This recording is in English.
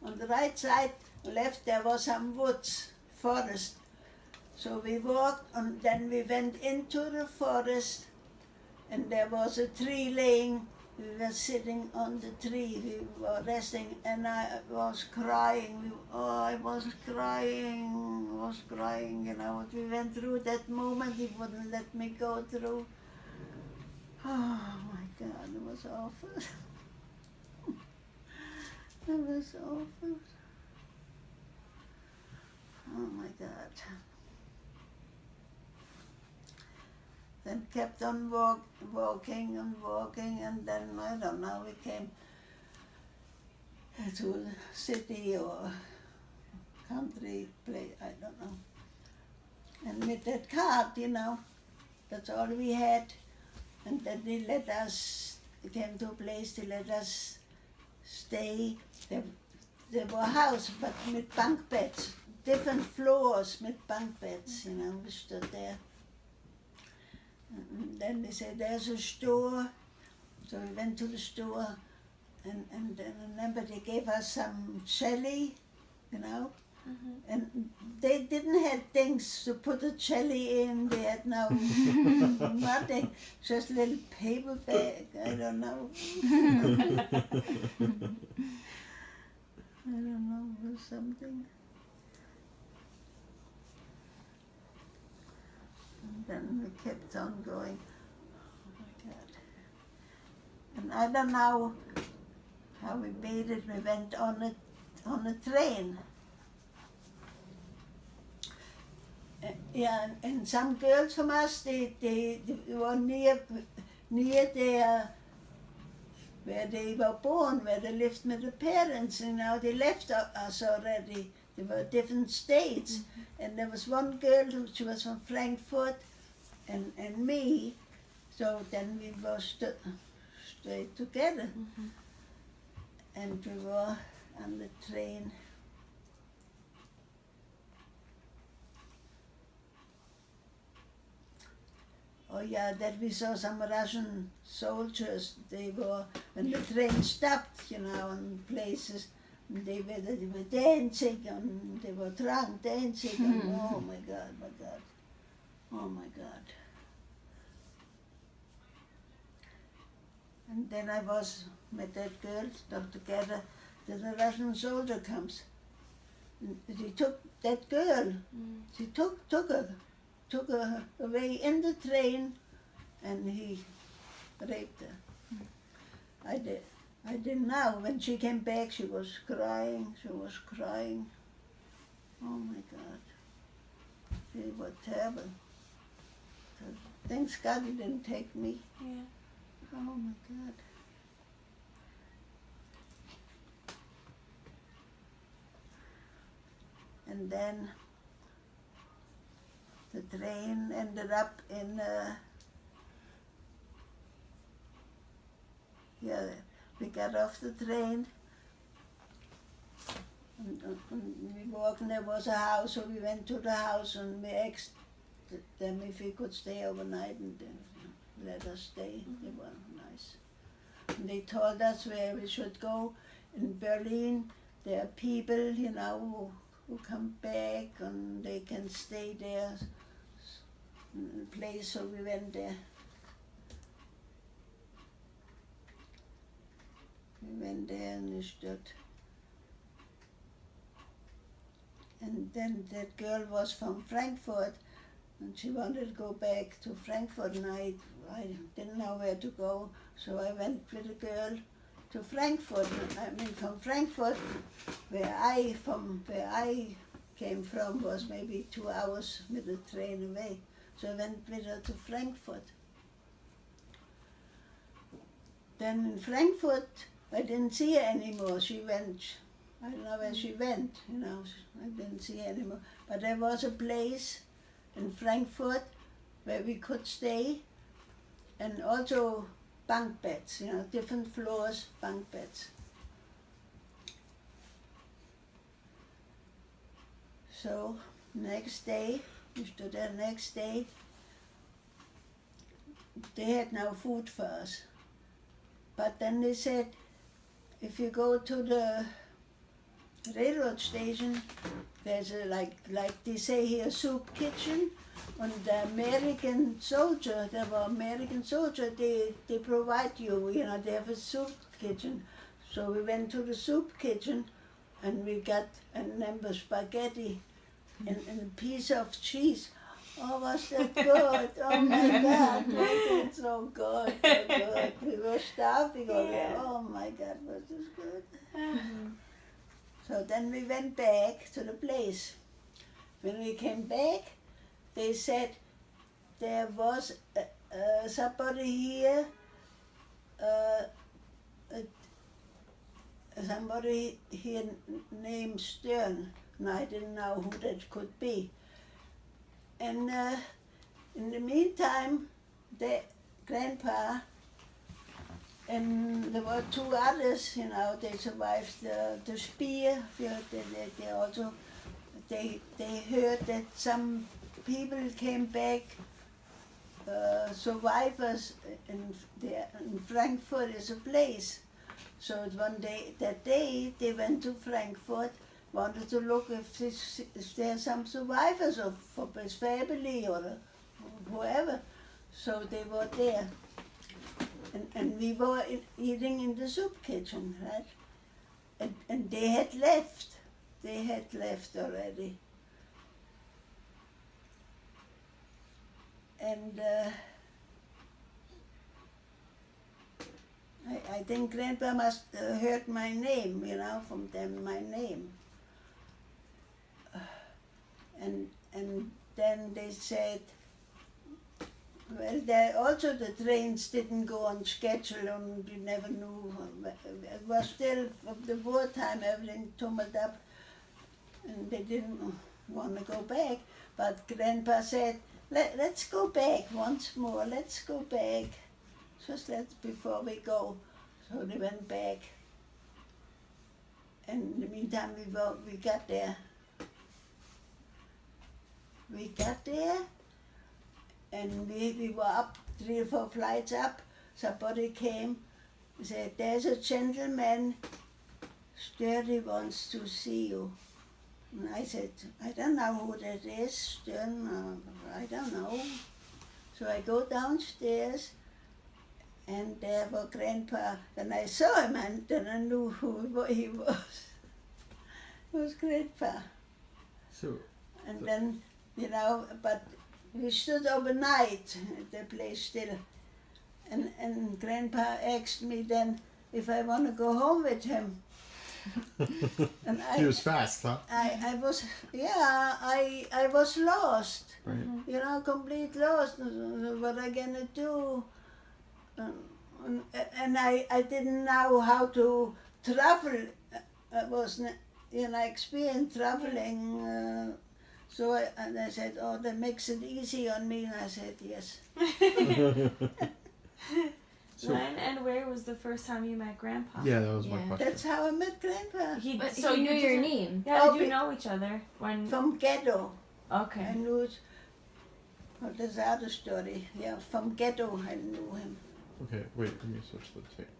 on the right side, left, there was some woods, forest. So we walked, and then we went into the forest, and there was a tree laying. We were sitting on the tree, we were resting, and I was crying. I was crying, you know. We went through that moment, he wouldn't let me go through. Oh my God, it was awful. It was awful. Oh my God. Then kept on walking, and then, I don't know, we came to a city or country place, I don't know. And with that card, you know, that's all we had. And then they let us, we came to a place, they let us stay. There were houses, but with bunk beds, different floors with bunk beds, you know, we stood there. And then they said, there's a store. So we went to the store, and then I remember they gave us some jelly, you know. And they didn't have things to put the jelly in. They had no nothing, just a little paper bag. I don't know. I don't know, it was something. And then we kept on going. Oh my God. And I don't know how we made it. We went on a train. Yeah, and some girls from us, they were near their, where they were born, where they lived with the parents, you know. They left us already. They were different states. And there was one girl she was from Frankfurt, and me. So then we were stayed together. And we were on the train. Oh yeah, that we saw some Russian soldiers. They were, when the train stopped, you know, in places, they were dancing, and they were drunk dancing, and oh my God, oh my God. And then I was with that girl, stuck together, then a Russian soldier comes. And he took that girl, he took her away in the train, and he raped her. I didn't know. When she came back, she was crying. Oh my God. They were terrible. Thanks God he didn't take me. Yeah. Oh my God. And then the train ended up in, we got off the train, and we walked, and there was a house, so we went to the house, and we asked them if we could stay overnight, and they let us stay. They were nice. And they told us where we should go. In Berlin, there are people, you know, who come back, and they can stay there, place, so we went there. We went there and we stood. And then that girl was from Frankfurt, and she wanted to go back to Frankfurt, and I didn't know where to go, so I went with the girl to Frankfurt. I mean, from Frankfurt, where I came from was maybe 2 hours with the train away. So I went with her to Frankfurt. Then in Frankfurt, I didn't see her anymore. She went, I don't know where she went, you know, I didn't see her anymore. But there was a place in Frankfurt where we could stay, and also bunk beds, you know, different floors, bunk beds. So next day, we stood there next day, they had no food for us. But then they said, if you go to the railroad station, there's a, like they say here, soup kitchen. And the American soldier, they provide you, they have a soup kitchen. So we went to the soup kitchen and we got a number of spaghetti and a piece of cheese. Oh, was that good? Oh my God, was it so good, so good. We were starving already. Oh my God, was this good? So then we went back to the place. When we came back, they said there was somebody here, somebody here named Stern, and I didn't know who that could be. And in the meantime, the Grandpa and there were two others, they survived the spear. They also, they heard that some people came back, survivors in Frankfurt is a place. So that day they went to Frankfurt, wanted to look if there are some survivors for his family or whoever. So they were there. And we were eating in the soup kitchen, right? And they had left. They had left already. And I think Grandpa must heard my name, from them, my name. And then they said, well, also the trains didn't go on schedule and you never knew. It was still, from the wartime, everything tumbled up and they didn't want to go back. But Grandpa said, let's go back once more, let's go back. Just before we go. So they went back. And in the meantime, we got there. We got there. And we were up 3 or 4 flights up. Somebody came and said, there's a gentleman, Sturdy wants to see you. And I said, I don't know who that is, Stern, I don't know. So I go downstairs and there was Grandpa. And I saw him and then I knew who he was. It was Grandpa. So, and then, but we stood overnight at the place still. And Grandpa asked me then if I want to go home with him. And he was fast, huh? I was lost. Right. Complete lost. What I gonna do? And I didn't know how to travel. I wasn't, experienced traveling. So I said, oh, that makes it easy on me. And I said, yes. So, when and where was the first time you met Grandpa? Yeah, that was my question. That's how I met Grandpa. So you knew your name? Yeah, did you know each other? From Ghetto. Okay. I knew, that's the other story. Yeah, from Ghetto I knew him. Okay, wait, let me switch the tape.